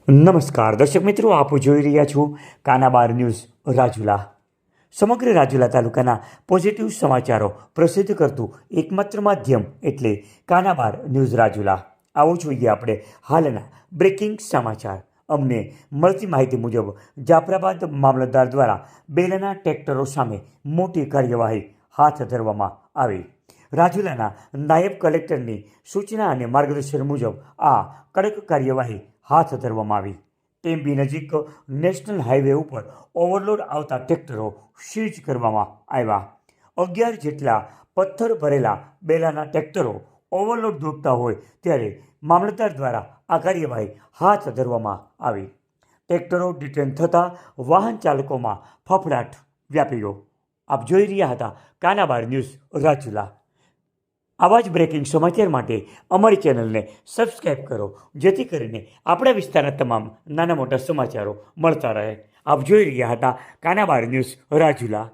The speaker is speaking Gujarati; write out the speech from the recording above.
નમસ્કાર દર્શક મિત્રો, આપ જોઈ રહ્યા છો કાનાબાર ન્યૂઝ રાજુલા. સમગ્ર રાજુલા તાલુકાના પોઝિટિવ સમાચારો પ્રસિદ્ધ કરતું એકમાત્ર માધ્યમ એટલે કાનાબાર ન્યૂઝ રાજુલા. આવો જોઈએ આપણે હાલના બ્રેકિંગ સમાચાર. અમને મળતી માહિતી મુજબ જાફરાબાદ મામલતદાર દ્વારા બેલાના ટ્રેક્ટરો સામે મોટી કાર્યવાહી હાથ ધરવામાં આવી. રાજુલાના નાયબ કલેક્ટરની સૂચના અને માર્ગદર્શન મુજબ આ કડક કાર્યવાહી હાથ ધરવામાં આવી. ટેમ્બી નજીક નેશનલ હાઈવે ઉપર ઓવરલોડ આવતા ટ્રેક્ટરો સીઝ કરવામાં આવ્યા. 11 જેટલા પથ્થર ભરેલા બેલાના ટ્રેક્ટરો ઓવરલોડ દોડતા હોય ત્યારે મામલતદાર દ્વારા આ કાર્યવાહી હાથ ધરવામાં આવી. ટ્રેક્ટરો ડિટેન થતાં વાહન ચાલકોમાં ફફડાટ વ્યાપી ગયો. આપ જોઈ રહ્યા હતા કાનાબાર ન્યૂઝ રાજુલા. આવા જ બ્રેકિંગ સમાચાર માટે અમારી ચેનલને સબસ્ક્રાઈબ કરો, જેથી કરીને આપણા વિસ્તારના તમામ નાના મોટા સમાચારો મળતા રહે. આપ જોઈ રહ્યા હતા કાનાબાર ન્યૂઝ રાજુલા.